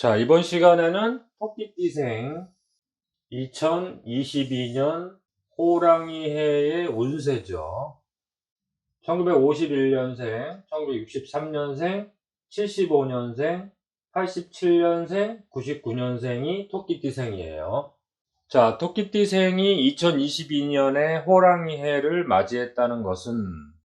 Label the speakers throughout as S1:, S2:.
S1: 자, 이번 시간에는 토끼띠생 2022년 호랑이 해의 운세죠. 1951년생, 1963년생, 75년생, 87년생, 99년생이 토끼띠생이에요. 자, 토끼띠생이 2022년에 호랑이 해를 맞이했다는 것은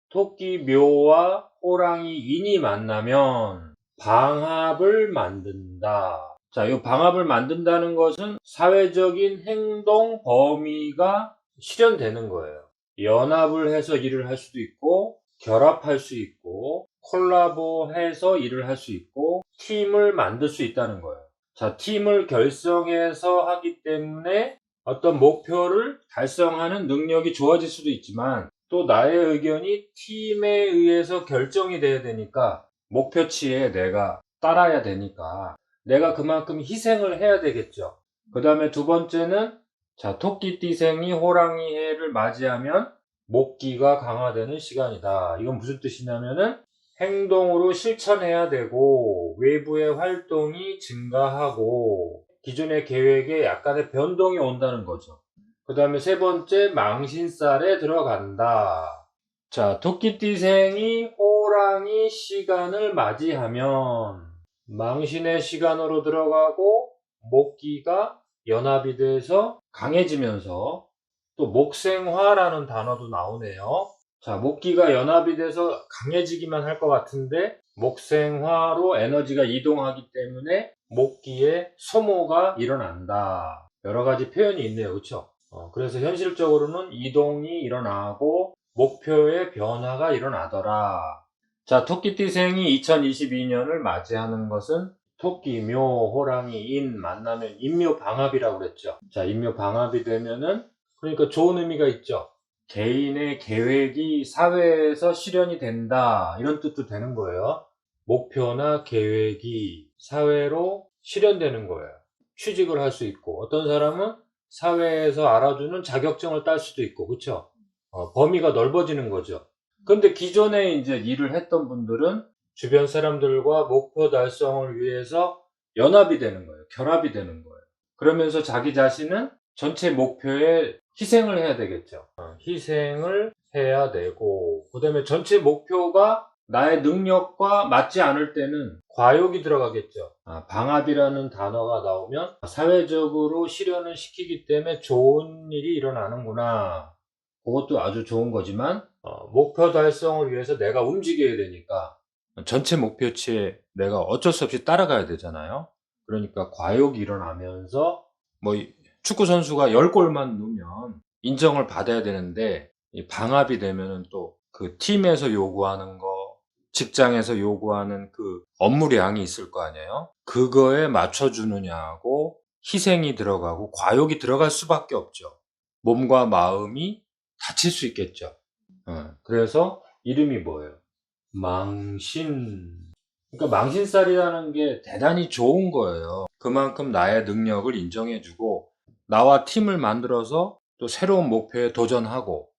S1: 토끼묘와 호랑이 인이 만나면 방합을 만든다. 자, 이 방합을 만든다는 것은 사회적인 행동 범위가 실현되는 거예요. 연합을 해서 일을 할 수도 있고, 결합할 수 있고, 콜라보해서 일을 할 수 있고, 팀을 만들 수 있다는 거예요. 자, 팀을 결성해서 하기 때문에 어떤 목표를 달성하는 능력이 좋아질 수도 있지만, 또 나의 의견이 팀에 의해서 결정이 돼야 되니까 목표치에 내가 따라야 되니까 내가 그만큼 희생을 해야 되겠죠. 그 다음에 두 번째는 자, 토끼띠생이 호랑이 해를 맞이하면 목기가 강화되는 시간이다. 이건 무슨 뜻이냐면은 행동으로 실천해야 되고 외부의 활동이 증가하고 기존의 계획에 약간의 변동이 온다는 거죠. 그 다음에 세 번째 망신살에 들어간다. 자, 토끼띠생이 호랑이 시간을 맞이하면 망신의 시간으로 들어가고 목기가 연합이 돼서 강해지면서 또 목생화라는 단어도 나오네요. 자, 목기가 연합이 돼서 강해지기만 할 것 같은데 목생화로 에너지가 이동하기 때문에 목기의 소모가 일어난다. 여러 가지 표현이 있네요. 그렇죠? 그래서 현실적으로는 이동이 일어나고 목표의 변화가 일어나더라. 자, 토끼띠생이 2022년을 맞이하는 것은 토끼묘, 호랑이, 인 만나면 인묘 방합이라고 그랬죠. 자, 인묘 방합이 되면은 그러니까 좋은 의미가 있죠. 개인의 계획이 사회에서 실현이 된다. 이런 뜻도 되는 거예요. 목표나 계획이 사회로 실현되는 거예요. 취직을 할 수 있고 어떤 사람은 사회에서 알아주는 자격증을 딸 수도 있고 그렇죠? 범위가 넓어지는 거죠. 근데 기존에 이제 일을 했던 분들은 주변 사람들과 목표 달성을 위해서 연합이 되는 거예요. 결합이 되는 거예요. 그러면서 자기 자신은 전체 목표에 희생을 해야 되겠죠. 희생을 해야 되고 그 다음에 전체 목표가 나의 능력과 맞지 않을 때는 과욕이 들어가겠죠. 방합이라는 단어가 나오면 사회적으로 실현을 시키기 때문에 좋은 일이 일어나는구나. 그것도 아주 좋은 거지만 목표 달성을 위해서 내가 움직여야 되니까 전체 목표치에 내가 어쩔 수 없이 따라가야 되잖아요. 그러니까 과욕이 일어나면서 뭐 축구 선수가 10골만 넣으면 인정을 받아야 되는데 이 방합이 되면은 또 그 팀에서 요구하는 거, 직장에서 요구하는 그 업무량이 있을 거 아니에요. 그거에 맞춰주느냐고 희생이 들어가고 과욕이 들어갈 수밖에 없죠. 몸과 마음이 다칠 수 있겠죠. 그래서 이름이 뭐예요? 망신. 그러니까 망신살이라는 게 대단히 좋은 거예요. 그만큼 나의 능력을 인정해주고 나와 팀을 만들어서 또 새로운 목표에 도전하고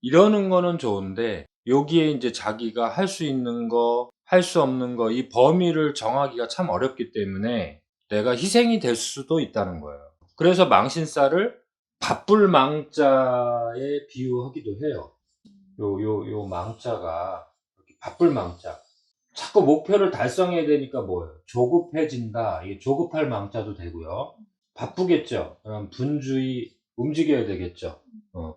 S1: 이러는 거는 좋은데 여기에 이제 자기가 할 수 있는 거, 할 수 없는 거 이 범위를 정하기가 참 어렵기 때문에 내가 희생이 될 수도 있다는 거예요. 그래서 망신살을 바쁠 망자에 비유하기도 해요. 요 망자가 이렇게 바쁠 망자. 자꾸 목표를 달성해야 되니까 뭐예요? 조급해진다. 이게 조급할 망자도 되고요. 바쁘겠죠. 그럼 분주히 움직여야 되겠죠.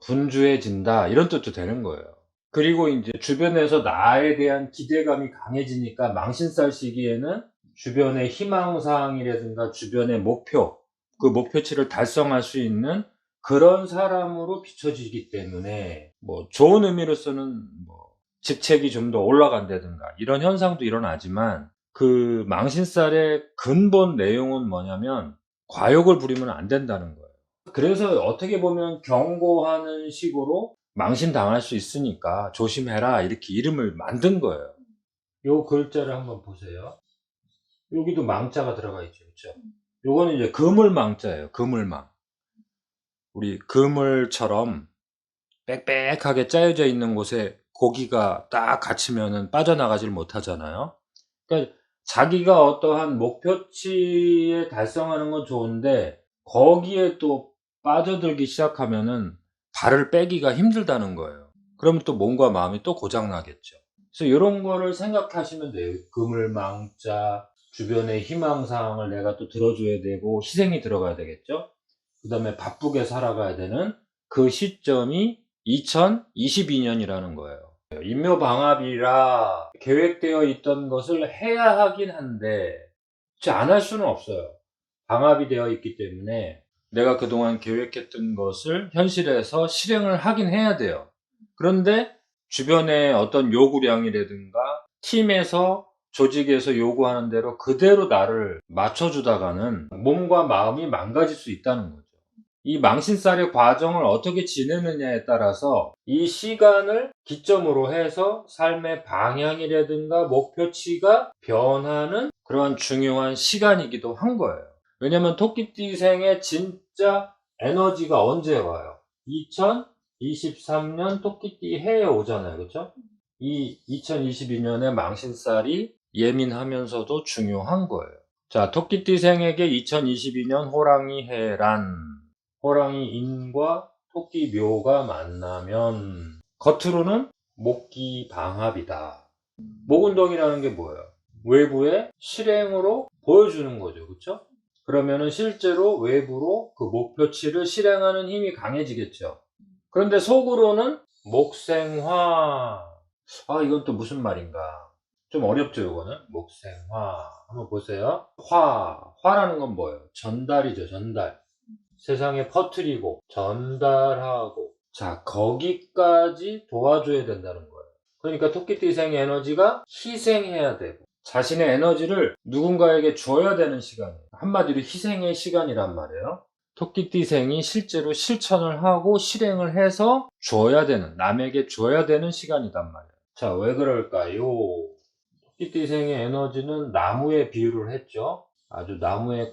S1: 분주해진다. 이런 뜻도 되는 거예요. 그리고 이제 주변에서 나에 대한 기대감이 강해지니까 망신살 시기에는 주변의 희망사항이라든가 주변의 목표, 그 목표치를 달성할 수 있는 그런 사람으로 비춰지기 때문에 뭐 좋은 의미로서는 뭐 직책이 좀 더 올라간다든가 이런 현상도 일어나지만 그 망신살의 근본 내용은 뭐냐면 과욕을 부리면 안 된다는 거예요. 그래서 어떻게 보면 경고하는 식으로 망신당할 수 있으니까 조심해라 이렇게 이름을 만든 거예요. 요 글자를 한번 보세요. 여기도 망자가 들어가 있죠. 그렇죠? 요거는 이제 그물망자예요. 그물망. 우리 그물처럼 빽빽하게 짜여져 있는 곳에 고기가 딱 갇히면은 빠져나가질 못하잖아요. 그러니까 자기가 어떠한 목표치에 달성하는 건 좋은데 거기에 또 빠져들기 시작하면은 발을 빼기가 힘들다는 거예요. 그러면 또 몸과 마음이 또 고장나겠죠. 그래서 이런 거를 생각하시면 돼요. 그물망자, 주변의 희망사항을 내가 또 들어줘야 되고 희생이 들어가야 되겠죠. 그 다음에 바쁘게 살아가야 되는 그 시점이 2022년이라는 거예요. 인묘방합이라 계획되어 있던 것을 해야 하긴 한데 안 할 수는 없어요. 방합이 되어 있기 때문에 내가 그동안 계획했던 것을 현실에서 실행을 하긴 해야 돼요. 그런데 주변의 어떤 요구량이라든가 팀에서 조직에서 요구하는 대로 그대로 나를 맞춰주다가는 몸과 마음이 망가질 수 있다는 거죠. 이 망신살의 과정을 어떻게 지내느냐에 따라서 이 시간을 기점으로 해서 삶의 방향이라든가 목표치가 변하는 그러한 중요한 시간이기도 한 거예요. 왜냐면 토끼띠생의 진짜 에너지가 언제 와요? 2023년 토끼띠 해에 오잖아요. 그렇죠? 이 2022년의 망신살이 예민하면서도 중요한 거예요. 자, 토끼띠생에게 2022년 호랑이 해란 호랑이 인과 토끼 묘가 만나면 겉으로는 목기 방합이다. 목운동이라는 게 뭐예요? 외부의 실행으로 보여주는 거죠. 그렇죠? 그러면은 실제로 외부로 그 목표치를 실행하는 힘이 강해지겠죠. 그런데 속으로는 목생화. 이건 또 무슨 말인가? 좀 어렵죠, 이거는. 목생화. 한번 보세요. 화라는 건 뭐예요? 전달이죠, 전달. 세상에 퍼뜨리고 전달하고 자 거기까지 도와줘야 된다는 거예요. 그러니까 토끼띠생의 에너지가 희생해야 되고 자신의 에너지를 누군가에게 줘야 되는 시간이에요. 한마디로 희생의 시간이란 말이에요. 토끼띠생이 실제로 실천을 하고 실행을 해서 줘야 되는 남에게 줘야 되는 시간이란 말이에요. 자, 왜 그럴까요? 토끼띠생의 에너지는 나무에 비유를 했죠. 아주 나무의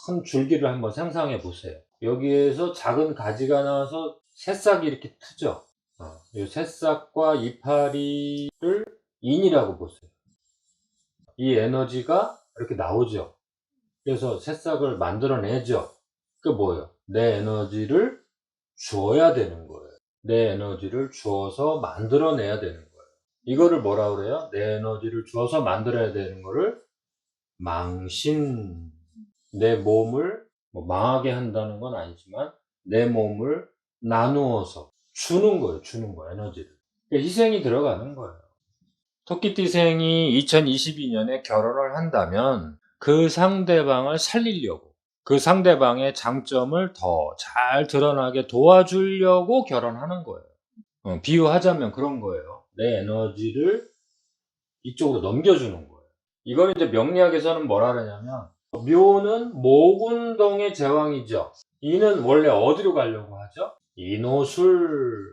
S1: 큰 줄기를 한번 상상해 보세요. 여기에서 작은 가지가 나와서 새싹이 이렇게 트죠. 이 새싹과 이파리를 인이라고 보세요. 이 에너지가 이렇게 나오죠. 그래서 새싹을 만들어내죠. 그 뭐예요? 내 에너지를 주어야 되는 거예요. 내 에너지를 주어서 만들어내야 되는 거예요. 이거를 뭐라 그래요? 내 에너지를 주어서 만들어야 되는 거를 망신. 내 몸을 망하게 한다는 건 아니지만 내 몸을 나누어서 주는 거예요. 주는 거 에너지를. 그러니까 희생이 들어가는 거예요. 토끼띠생이 2022년에 결혼을 한다면 그 상대방을 살리려고 그 상대방의 장점을 더 잘 드러나게 도와주려고 결혼하는 거예요. 비유하자면 그런 거예요. 내 에너지를 이쪽으로 넘겨주는 거예요. 이걸 이제 명리학에서는 뭐라 그러냐면 묘는 목운동의 제왕이죠. 이는 원래 어디로 가려고 하죠? 인호술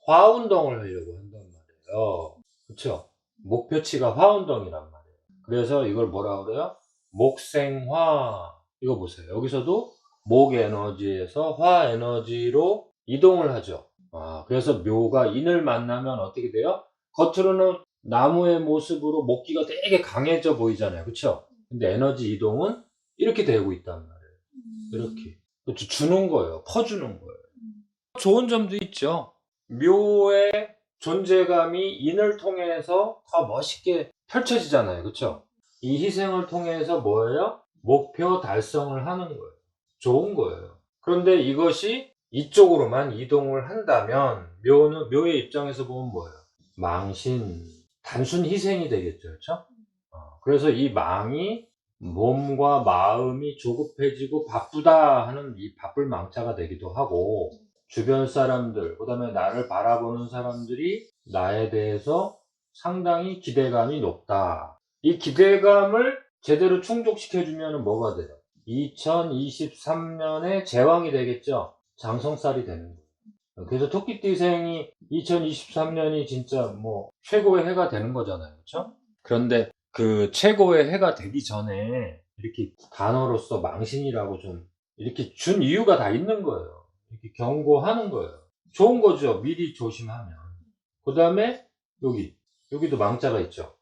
S1: 화운동을 하려고 한단 말이에요. 그렇죠? 목표치가 화운동이란 말이에요. 그래서 이걸 뭐라 그래요? 목생화. 이거 보세요. 여기서도 목 에너지에서 화 에너지로 이동을 하죠. 그래서 묘가 인을 만나면 어떻게 돼요? 겉으로는 나무의 모습으로 목기가 되게 강해져 보이잖아요. 그렇죠? 근데 에너지 이동은 이렇게 되고 있단 말이에요. 이렇게 주는 거예요. 퍼주는 거예요. 좋은 점도 있죠. 묘의 존재감이 인을 통해서 더 멋있게 펼쳐지잖아요. 그렇죠? 이 희생을 통해서 뭐예요? 목표 달성을 하는 거예요. 좋은 거예요. 그런데 이것이 이쪽으로만 이동을 한다면 묘의 입장에서 보면 뭐예요? 망신, 단순 희생이 되겠죠. 그렇죠? 그래서 이 망이 몸과 마음이 조급해지고 바쁘다 하는 이 바쁠 망자가 되기도 하고 주변 사람들, 그 다음에 나를 바라보는 사람들이 나에 대해서 상당히 기대감이 높다. 이 기대감을 제대로 충족시켜주면 뭐가 돼요? 2023년에 제왕이 되겠죠? 장성살이 되는 거예요. 그래서 토끼띠생이 2023년이 진짜 최고의 해가 되는 거잖아요. 그렇죠? 그런데 그 최고의 해가 되기 전에 이렇게 단어로서 망신이라고 좀 이렇게 준 이유가 다 있는 거예요. 이렇게 경고하는 거예요. 좋은 거죠. 미리 조심하면. 그 다음에 여기도 망자가 있죠.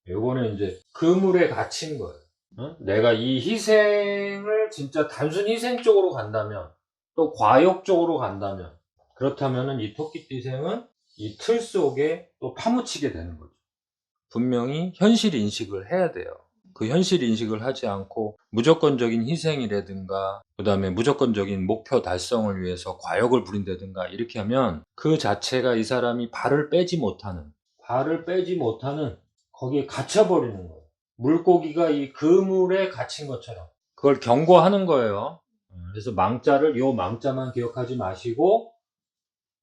S1: 요거는 이제 그물에 갇힌 거예요. 어? 내가 이 희생을 진짜 단순 희생 쪽으로 간다면, 또 과욕 쪽으로 간다면, 그렇다면은 이 토끼띠 희생은 이 틀 속에 또 파묻히게 되는 거죠. 분명히 현실 인식을 해야 돼요. 그 현실 인식을 하지 않고 무조건적인 희생이라든가 그 다음에 무조건적인 목표 달성을 위해서 과욕을 부린다든가 이렇게 하면 그 자체가 이 사람이 발을 빼지 못하는 거기에 갇혀버리는 거예요. 물고기가 이 그물에 갇힌 것처럼 그걸 경고하는 거예요. 그래서 요 망자만 기억하지 마시고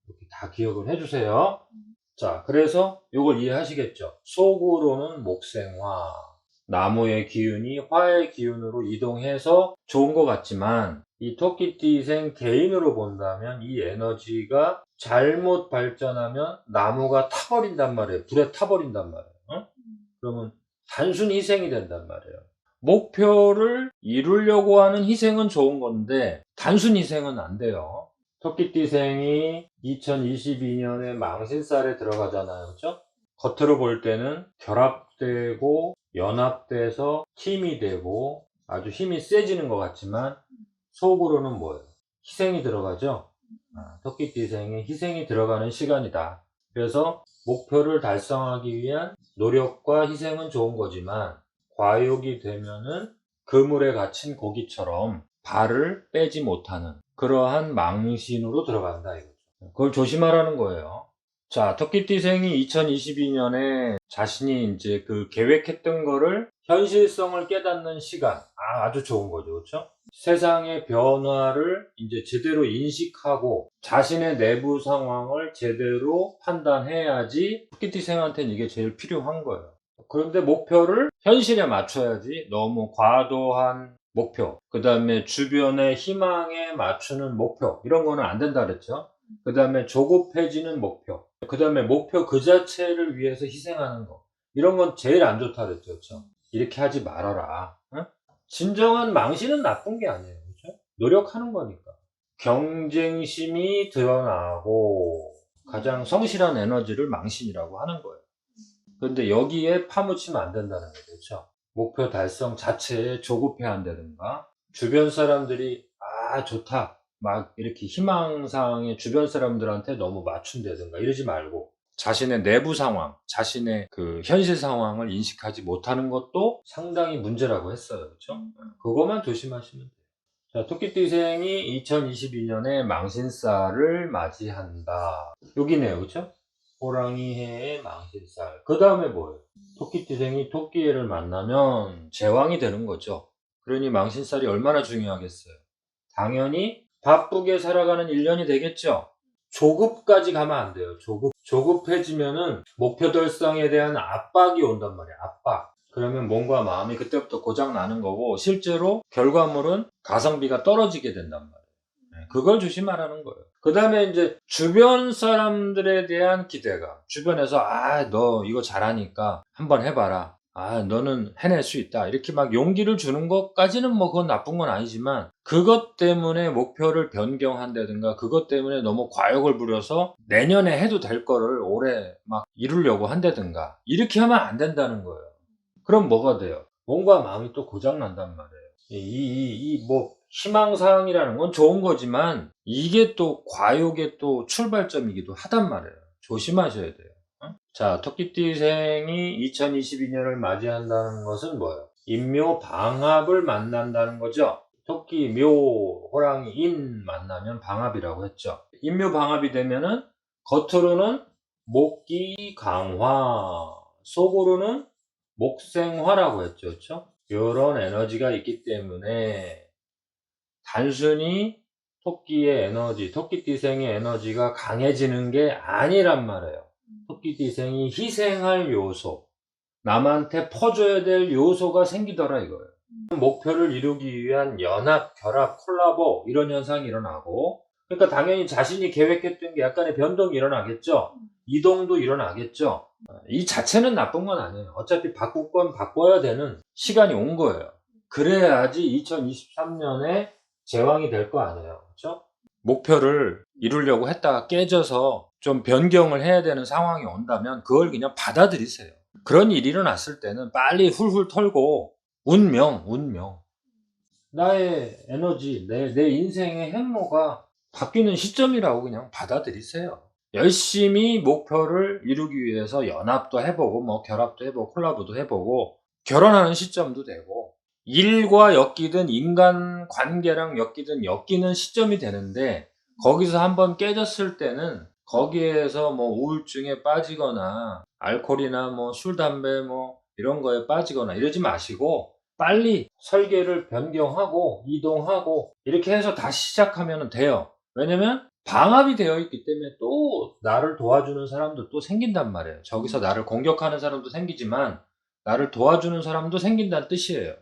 S1: 이렇게 다 기억을 해주세요. 자, 그래서 요걸 이해하시겠죠? 속으로는 목생화, 나무의 기운이 화의 기운으로 이동해서 좋은 것 같지만 이 토끼띠생 개인으로 본다면 이 에너지가 잘못 발전하면 나무가 타버린단 말이에요. 불에 타버린단 말이에요. 어? 그러면 단순 희생이 된단 말이에요. 목표를 이루려고 하는 희생은 좋은 건데 단순 희생은 안 돼요. 토끼띠생이 2022년에 망신살에 들어가잖아요. 그렇죠? 겉으로 볼 때는 결합되고 연합돼서 팀이 되고 아주 힘이 세지는 것 같지만 속으로는 뭐예요? 희생이 들어가죠? 토끼띠생에 희생이 들어가는 시간이다. 그래서 목표를 달성하기 위한 노력과 희생은 좋은 거지만 과욕이 되면은 그물에 갇힌 고기처럼 발을 빼지 못하는 그러한 망신으로 들어간다 이거죠. 그걸 조심하라는 거예요. 자, 토끼띠생이 2022년에 자신이 이제 그 계획했던 거를 현실성을 깨닫는 시간. 아주 좋은 거죠. 그렇죠? 세상의 변화를 이제 제대로 인식하고 자신의 내부 상황을 제대로 판단해야지 토끼띠생한테는 이게 제일 필요한 거예요. 그런데 목표를 현실에 맞춰야지 너무 과도한 목표, 그 다음에 주변의 희망에 맞추는 목표 이런 거는 안 된다 그랬죠. 그 다음에 조급해지는 목표, 그 다음에 목표 그 자체를 위해서 희생하는 거 이런 건 제일 안 좋다 그랬죠. 그렇죠? 이렇게 하지 말아라. 어? 진정한 망신은 나쁜 게 아니에요. 그렇죠? 노력하는 거니까. 경쟁심이 드러나고 가장 성실한 에너지를 망신이라고 하는 거예요. 그런데 여기에 파묻히면 안 된다는 거죠. 그렇죠? 목표 달성 자체에 조급해 한다든가 주변 사람들이 좋다 막 이렇게 희망사항에 주변 사람들한테 너무 맞춘다든가 이러지 말고 자신의 내부 상황, 자신의 그 현실 상황을 인식하지 못하는 것도 상당히 문제라고 했어요. 그렇죠? 그것만 조심하시면 돼요. 자, 토끼띠생이 2022년에 망신살을 맞이한다. 여기네요. 그렇죠? 호랑이 해의 망신살. 그 다음에 뭐예요? 토끼띠생이 토끼해를 만나면 제왕이 되는 거죠. 그러니 망신살이 얼마나 중요하겠어요. 당연히 바쁘게 살아가는 1년이 되겠죠. 조급까지 가면 안 돼요. 조급해지면은 목표 달성에 대한 압박이 온단 말이에요. 압박. 그러면 몸과 마음이 그때부터 고장 나는 거고 실제로 결과물은 가성비가 떨어지게 된단 말이에요. 그걸 조심하라는 거예요. 그 다음에 이제 주변 사람들에 대한 기대감. 주변에서 너 이거 잘하니까 한번 해봐라. 너는 해낼 수 있다. 이렇게 막 용기를 주는 것까지는 뭐 그건 나쁜 건 아니지만 그것 때문에 목표를 변경한다든가 그것 때문에 너무 과욕을 부려서 내년에 해도 될 거를 올해 막 이루려고 한다든가 이렇게 하면 안 된다는 거예요. 그럼 뭐가 돼요? 몸과 마음이 또 고장 난단 말이에요. 뭐 희망사항이라는 건 좋은 거지만 이게 또 과욕의 또 출발점이기도 하단 말이에요. 조심하셔야 돼요. 자, 토끼띠생이 2022년을 맞이한다는 것은 뭐예요? 인묘 방합을 만난다는 거죠. 토끼, 묘, 호랑이, 인 만나면 방합이라고 했죠. 인묘 방합이 되면은 겉으로는 목기 강화, 속으로는 목생화라고 했죠. 그렇죠? 이런 에너지가 있기 때문에 단순히 토끼의 에너지, 토끼띠생의 에너지가 강해지는 게 아니란 말이에요. 토끼띠생이 희생할 요소, 남한테 퍼줘야 될 요소가 생기더라 이거예요. 목표를 이루기 위한 연합, 결합, 콜라보 이런 현상이 일어나고 그러니까 당연히 자신이 계획했던 게 약간의 변동이 일어나겠죠. 이동도 일어나겠죠. 이 자체는 나쁜 건 아니에요. 어차피 바꿀 건 바꿔야 되는 시간이 온 거예요. 그래야지 2023년에 제왕이 될 거 아니에요. 그렇죠? 목표를 이루려고 했다가 깨져서 좀 변경을 해야 되는 상황이 온다면 그걸 그냥 받아들이세요. 그런 일이 일어났을 때는 빨리 훌훌 털고 운명 나의 에너지 내 인생의 행로가 바뀌는 시점이라고 그냥 받아들이세요. 열심히 목표를 이루기 위해서 연합도 해보고 뭐 결합도 해보고 콜라보도 해보고 결혼하는 시점도 되고 일과 엮이든 인간 관계랑 엮이는 시점이 되는데 거기서 한번 깨졌을 때는 거기에서 뭐 우울증에 빠지거나 알코올이나 뭐 술, 담배 뭐 이런 거에 빠지거나 이러지 마시고 빨리 설계를 변경하고 이동하고 이렇게 해서 다시 시작하면 돼요. 왜냐면 방합이 되어 있기 때문에 또 나를 도와주는 사람도 또 생긴단 말이에요. 저기서 나를 공격하는 사람도 생기지만 나를 도와주는 사람도 생긴다는 뜻이에요.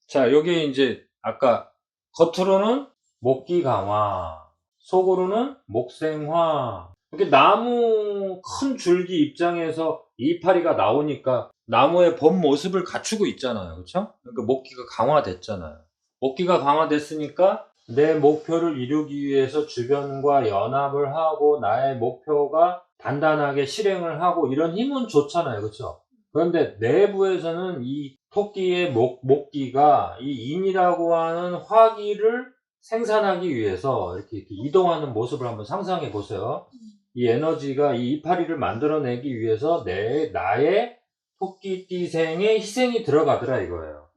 S1: 자, 여기 이제 아까 겉으로는 목기 강화, 속으로는 목생화. 이렇게 나무 큰 줄기 입장에서 이파리가 나오니까 나무의 본 모습을 갖추고 있잖아요. 그렇죠? 그러니까 목기가 강화됐잖아요. 목기가 강화됐으니까 내 목표를 이루기 위해서 주변과 연합을 하고 나의 목표가 단단하게 실행을 하고 이런 힘은 좋잖아요. 그렇죠? 그런데 내부에서는 이 토끼의 목기가 이 인이라고 하는 화기를 생산하기 위해서 이렇게 이동하는 모습을 한번 상상해 보세요. 이 에너지가 이 이파리를 만들어내기 위해서 나의 토끼띠생의 희생이 들어가더라 이거예요.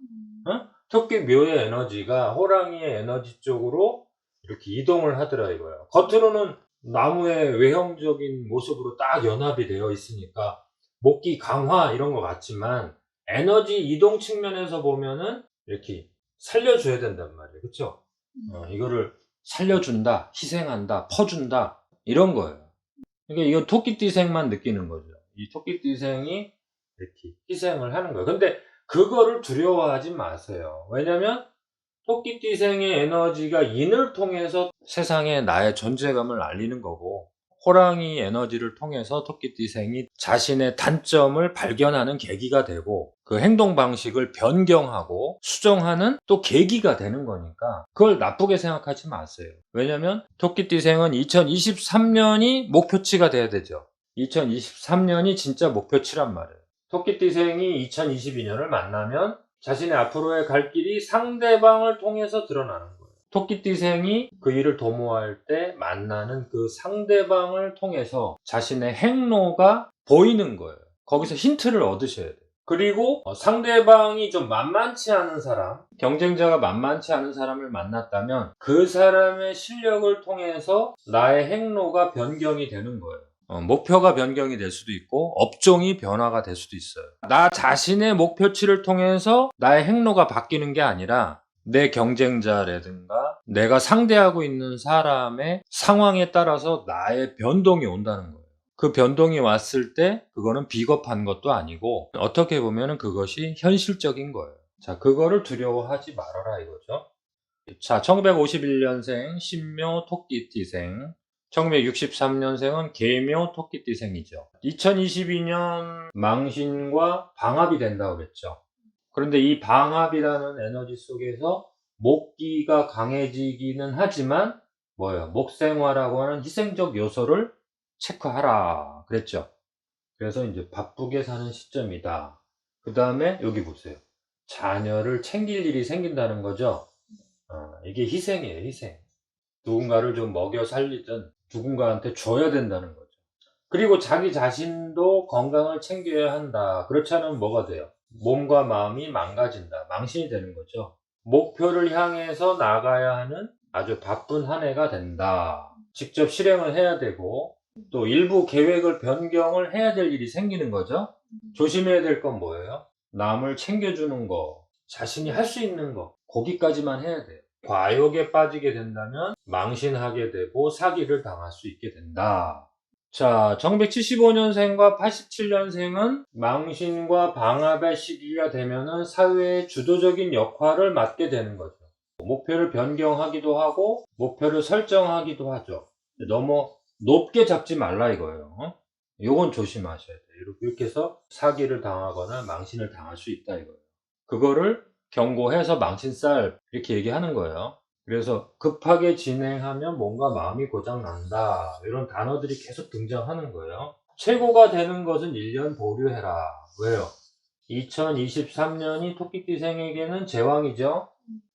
S1: 어? 토끼 묘의 에너지가 호랑이의 에너지 쪽으로 이렇게 이동을 하더라 이거예요. 겉으로는 나무의 외형적인 모습으로 딱 연합이 되어 있으니까 목기 강화 이런 것 같지만 에너지 이동 측면에서 보면은 이렇게 살려줘야 된단 말이에요. 그쵸? 이거를 살려준다, 희생한다, 퍼준다 이런 거예요. 그러니까 이건 토끼띠생만 느끼는 거죠. 이 토끼띠생이 이렇게 희생을 하는 거예요. 근데 그거를 두려워하지 마세요. 왜냐면 토끼띠생의 에너지가 인을 통해서 세상에 나의 존재감을 알리는 거고 호랑이 에너지를 통해서 토끼띠생이 자신의 단점을 발견하는 계기가 되고 그 행동 방식을 변경하고 수정하는 또 계기가 되는 거니까 그걸 나쁘게 생각하지 마세요. 왜냐면 토끼띠생은 2023년이 목표치가 돼야 되죠. 2023년이 진짜 목표치란 말이에요. 토끼띠생이 2022년을 만나면 자신의 앞으로의 갈 길이 상대방을 통해서 드러나는 거예요. 토끼띠생이 그 일을 도모할 때 만나는 그 상대방을 통해서 자신의 행로가 보이는 거예요. 거기서 힌트를 얻으셔야 돼요. 그리고 상대방이 좀 만만치 않은 사람, 경쟁자가 만만치 않은 사람을 만났다면 그 사람의 실력을 통해서 나의 행로가 변경이 되는 거예요. 목표가 변경이 될 수도 있고 업종이 변화가 될 수도 있어요. 나 자신의 목표치를 통해서 나의 행로가 바뀌는 게 아니라 내 경쟁자라든가 내가 상대하고 있는 사람의 상황에 따라서 나의 변동이 온다는 거예요. 그 변동이 왔을 때 그거는 비겁한 것도 아니고 어떻게 보면 그것이 현실적인 거예요. 자, 그거를 두려워하지 말아라 이거죠. 자, 1951년생 신묘 토끼띠생, 1963년생은 계묘 토끼띠생이죠. 2022년 망신과 방합이 된다고 그랬죠. 그런데 이 방합이라는 에너지 속에서 목기가 강해지기는 하지만 뭐예요? 목생화라고 하는 희생적 요소를 체크하라 그랬죠. 그래서 이제 바쁘게 사는 시점이다. 그 다음에 여기 보세요. 자녀를 챙길 일이 생긴다는 거죠. 이게 희생이에요, 희생. 누군가를 좀 먹여 살리든 누군가한테 줘야 된다는 거죠. 그리고 자기 자신도 건강을 챙겨야 한다. 그렇지 않으면 뭐가 돼요? 몸과 마음이 망가진다. 망신이 되는 거죠. 목표를 향해서 나가야 하는 아주 바쁜 한 해가 된다. 직접 실행을 해야 되고 또 일부 계획을 변경을 해야 될 일이 생기는 거죠. 조심해야 될 건 뭐예요? 남을 챙겨주는 거, 자신이 할 수 있는 거, 거기까지만 해야 돼요. 과욕에 빠지게 된다면 망신하게 되고 사기를 당할 수 있게 된다. 자, 1975년생과 87년생은 망신과 방합의 시기가 되면은 사회의 주도적인 역할을 맡게 되는 거죠. 목표를 변경하기도 하고 목표를 설정하기도 하죠. 너무 높게 잡지 말라 이거예요. 요건 조심하셔야 돼요. 이렇게 해서 사기를 당하거나 망신을 당할 수 있다 이거예요. 그거를 경고해서 망신살 이렇게 얘기하는 거예요. 그래서 급하게 진행하면 뭔가 마음이 고장난다 이런 단어들이 계속 등장하는 거예요. 최고가 되는 것은 1년 보류해라. 왜요? 2023년이 토끼띠생에게는 제왕이죠.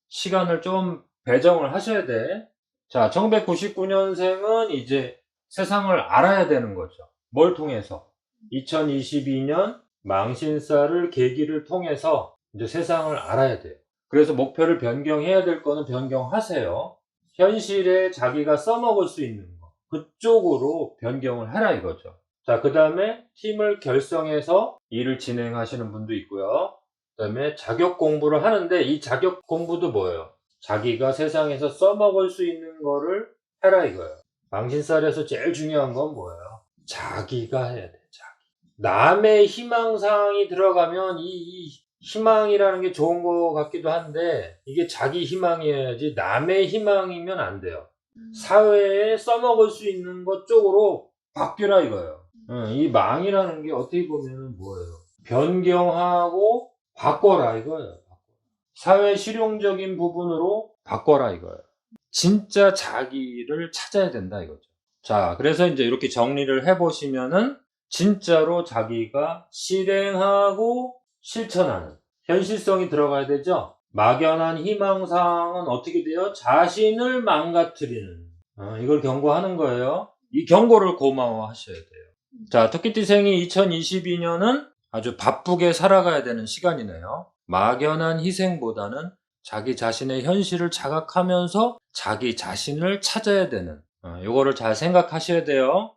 S1: 시간을 좀 배정을 하셔야 돼. 자, 1999년생은 이제 세상을 알아야 되는 거죠. 뭘 통해서? 2022년 망신살을 계기를 통해서 이제 세상을 알아야 돼요. 그래서 목표를 변경해야 될 거는 변경하세요. 현실에 자기가 써먹을 수 있는 거, 그쪽으로 변경을 해라 이거죠. 자, 그 다음에 팀을 결성해서 일을 진행하시는 분도 있고요. 그 다음에 자격 공부를 하는데 이 자격 공부도 뭐예요? 자기가 세상에서 써먹을 수 있는 거를 해라 이거예요. 망신살에서 제일 중요한 건 뭐예요? 자기가 해야 돼. 자기. 남의 희망사항이 들어가면 이 희망이라는 게 좋은 거 같기도 한데 이게 자기 희망이어야지 남의 희망이면 안 돼요. 사회에 써먹을 수 있는 것 쪽으로 바뀌라 이거예요. 이 망이라는 게 어떻게 보면 뭐예요? 변경하고 바꿔라 이거예요. 사회 실용적인 부분으로 바꿔라 이거예요. 진짜 자기를 찾아야 된다 이거죠. 자, 그래서 이제 이렇게 정리를 해보시면은 진짜로 자기가 실행하고 실천하는 현실성이 들어가야 되죠. 막연한 희망사항은 어떻게 돼요? 자신을 망가뜨리는 이걸 경고하는 거예요. 이 경고를 고마워하셔야 돼요. 자, 토끼띠생이 2022년은 아주 바쁘게 살아가야 되는 시간이네요. 막연한 희생보다는 자기 자신의 현실을 자각하면서 자기 자신을 찾아야 되는 이거를 잘 생각하셔야 돼요.